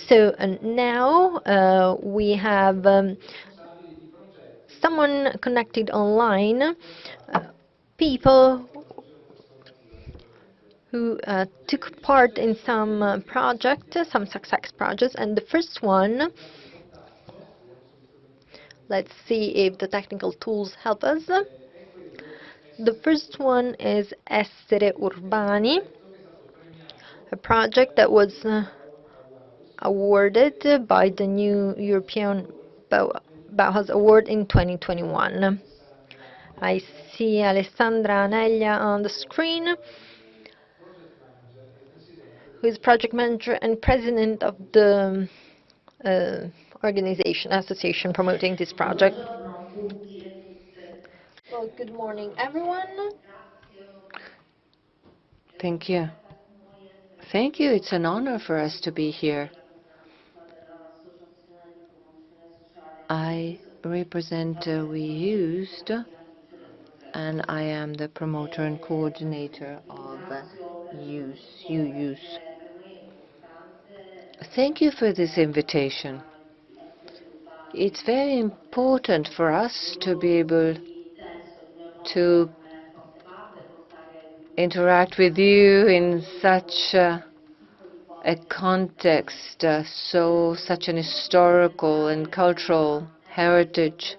So now we have someone connected online, people who took part in some projects, some success projects, and the first one, let's see if the technical tools help us. The first one is Essere Urbani, a project that was awarded by the new European Bauhaus Award in 2021. I see Alessandra NEGLIA on the screen, who is project manager and president of the association promoting this project. Well, good morning, everyone. Thank you. Thank you. It's an honor for us to be here. I represent U Jùse, and I am the promoter and coordinator of U Jùse. Thank you for this invitation. It's very important for us to be able to interact with you in such a context, such an historical and cultural heritage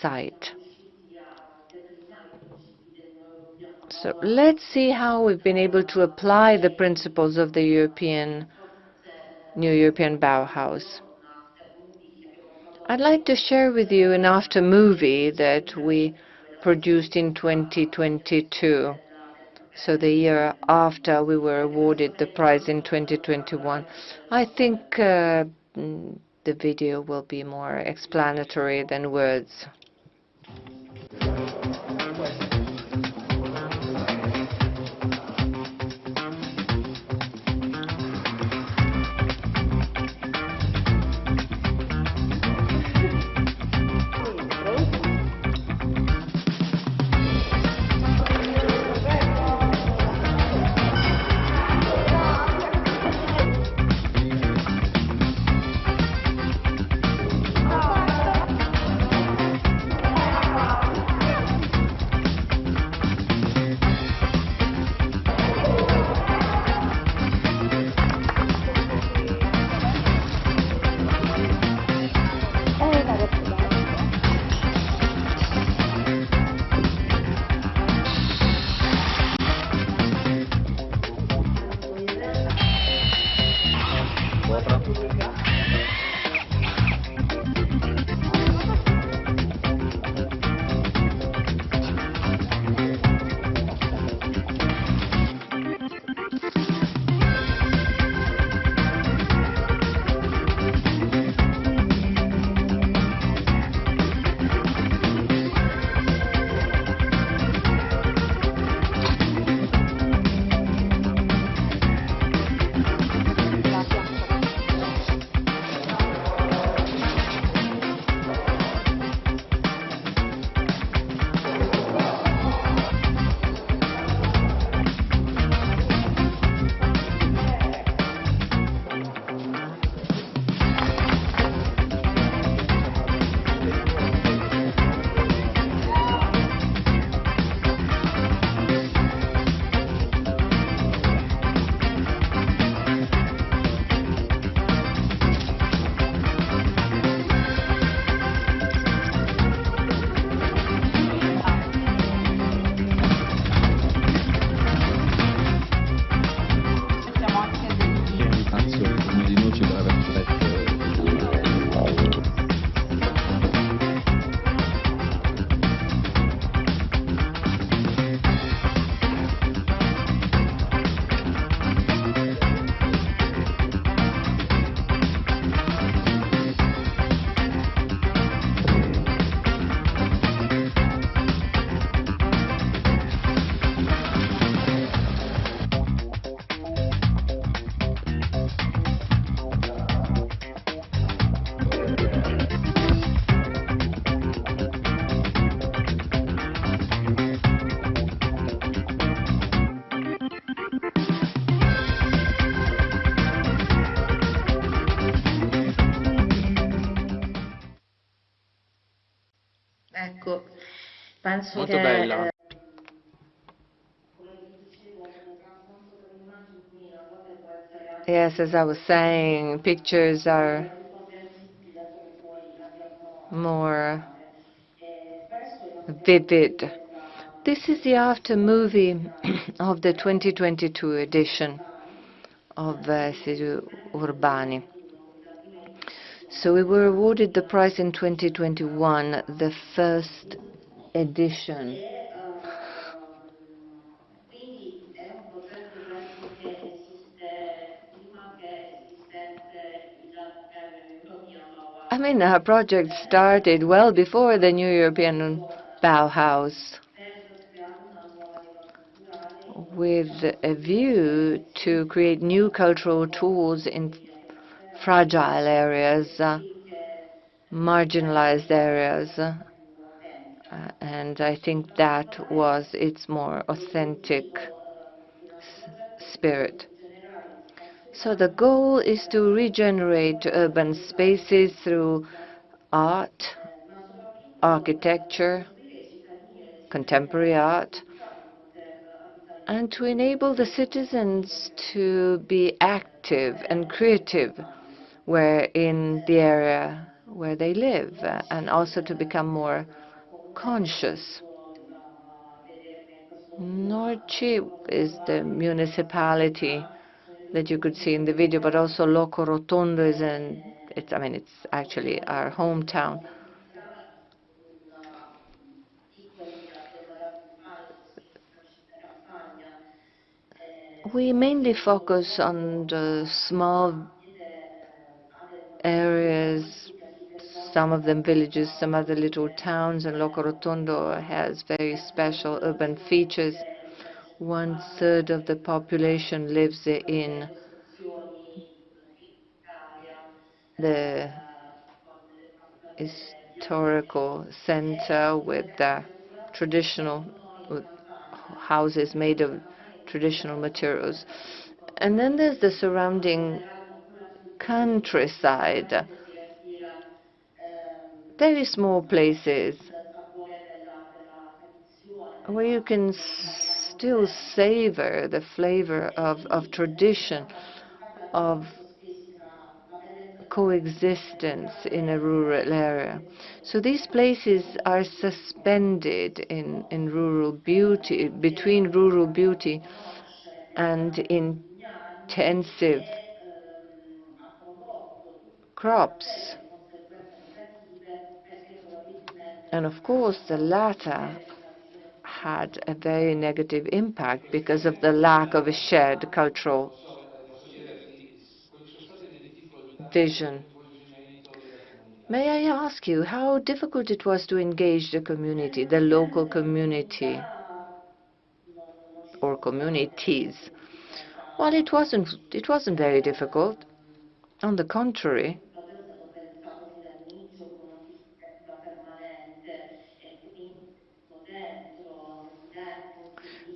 site. So let's see how we've been able to apply the principles of the New European Bauhaus. I'd like to share with you an after movie that we produced in 2022. So the year after we were awarded the prize in 2021. I think the video will be more explanatory than words. Molto bella. Yes, as I was saying, pictures are more vivid. This is the after movie of the 2022 edition of Essere Urbani. So we were awarded the prize in 2021, the first edition. I mean, our project started well before the new European Bauhaus, with a view to create new cultural tools in fragile areas, marginalized areas, and I think that was its more authentic spirit. So the goal is to regenerate urban spaces through art, architecture, contemporary art, and to enable the citizens to be active and creative in the area where they live, and also to become more conscious. Norci is the municipality that you could see in the video, but also Loco Rotondo is it's actually our hometown. We mainly focus on the small areas, some of them villages, some other little towns, and Loco Rotondo has very special urban features. 1/3 of the population lives in the historical center with with houses made of traditional materials. And then there's the surrounding countryside, very small places where you can still savor the flavor of tradition, of coexistence in a rural area. So these places are suspended in rural beauty, between rural beauty and intensive crops. And of course, the latter had a very negative impact because of the lack of a shared cultural vision. May I ask you how difficult it was to engage the community, the local community or communities? Well, it wasn't very difficult. On the contrary,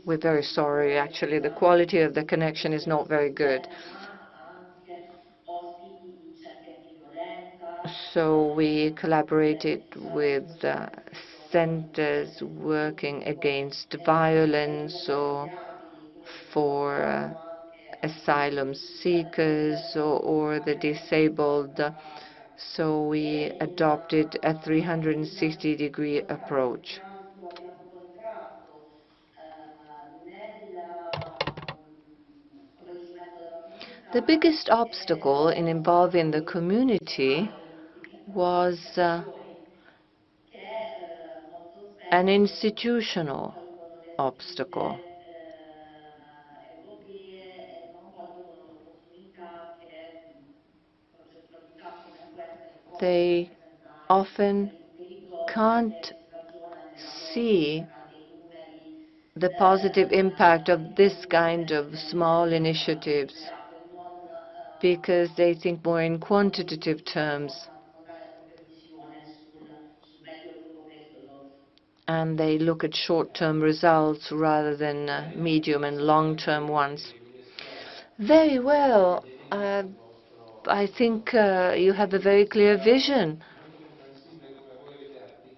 we're very sorry. Actually, the quality of the connection is not very good. So we collaborated with centers working against violence or for asylum seekers or the disabled. So we adopted a 360-degree approach. The biggest obstacle in involving the community was an institutional obstacle. They often can't see the positive impact of this kind of small initiatives because they think more in quantitative terms, and they look at short-term results rather than medium and long-term ones. Very well. I think you have a very clear vision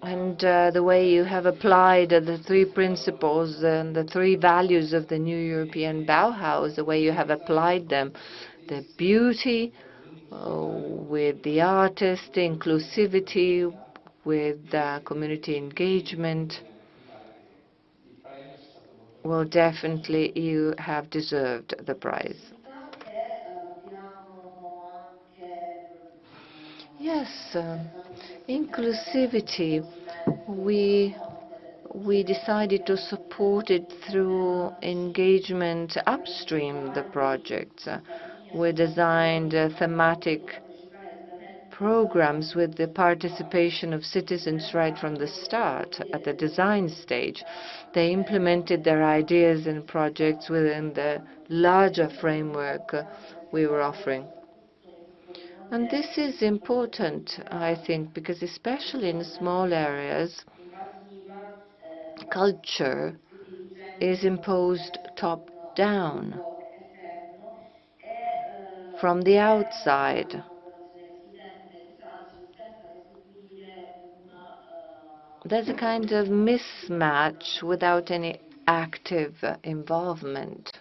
and the way you have applied the three principles and the three values of the new European Bauhaus, the way you have applied them, the beauty with the artist, inclusivity with community engagement. Well, definitely you have deserved the prize. Yes, inclusivity. We decided to support it through engagement upstream the projects. We designed thematic programs with the participation of citizens right from the start, at the design stage. They implemented their ideas and projects within the larger framework we were offering. And this is important, I think, because especially in small areas, culture is imposed top-down, from the outside. There's a kind of mismatch without any active involvement,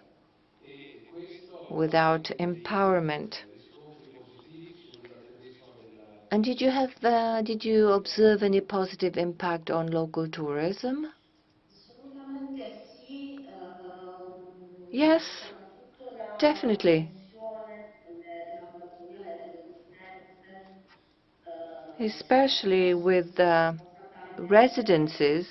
without empowerment. And did you observe any positive impact on local tourism? Yes, definitely. Especially with residences,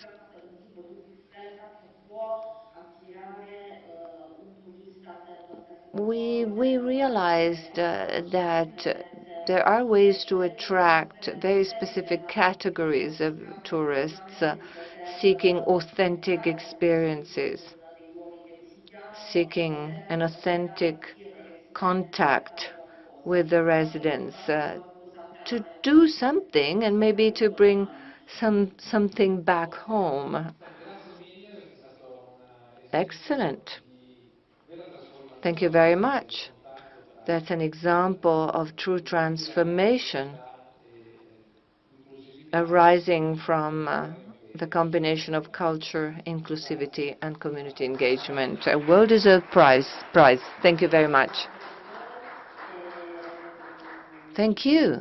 we realized that there are ways to attract very specific categories of tourists seeking authentic experiences, seeking an authentic contact with the residents, to do something and maybe to bring something back home. Excellent. Thank you very much. That's an example of true transformation arising from the combination of culture, inclusivity, and community engagement. A well-deserved prize. Thank you very much. Thank you.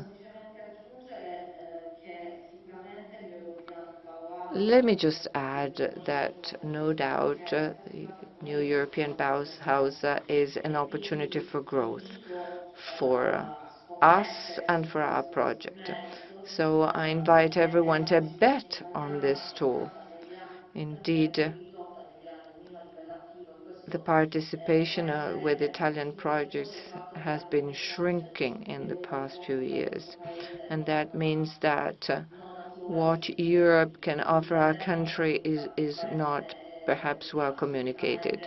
Let me just add that no doubt the New European Bauhaus is an opportunity for growth for us and for our project. So I invite everyone to bet on this tool. Indeed, the participation with Italian projects has been shrinking in the past few years. And that means that what Europe can offer our country is not perhaps well communicated.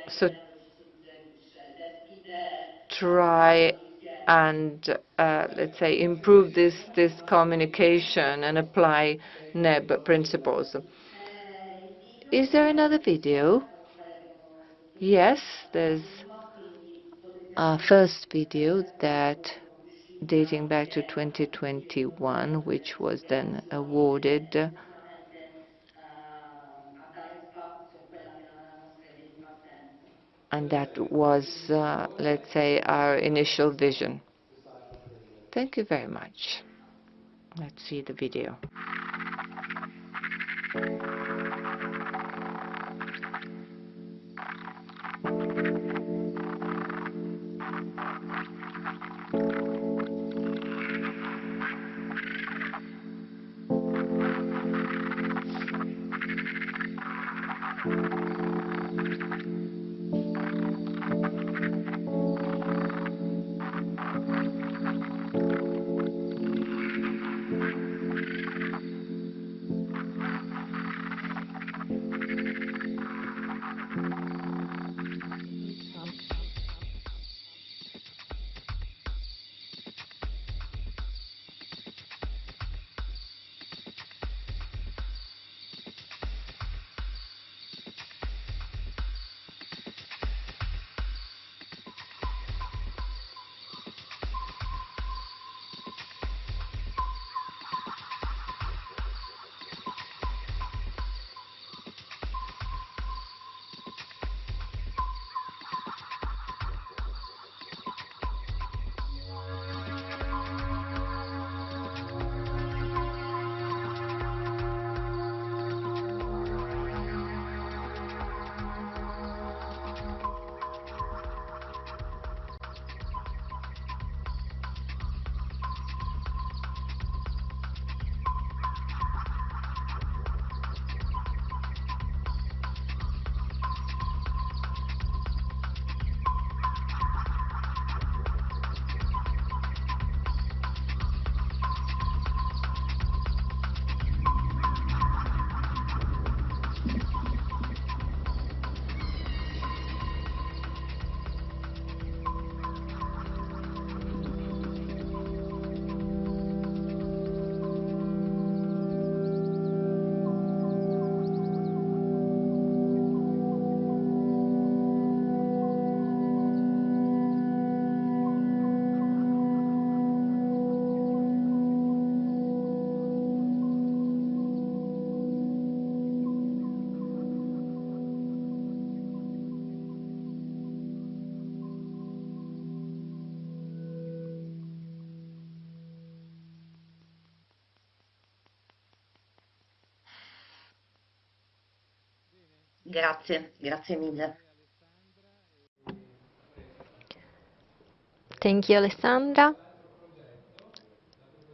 So try and, let's say, improve this communication and apply NEB principles. Is there another video? Yes, there's our first video that dating back to 2021, which was then awarded. And that was, let's say, our initial vision. Thank you very much. Let's see the video. Grazie, grazie mille. Thank you, Alessandra.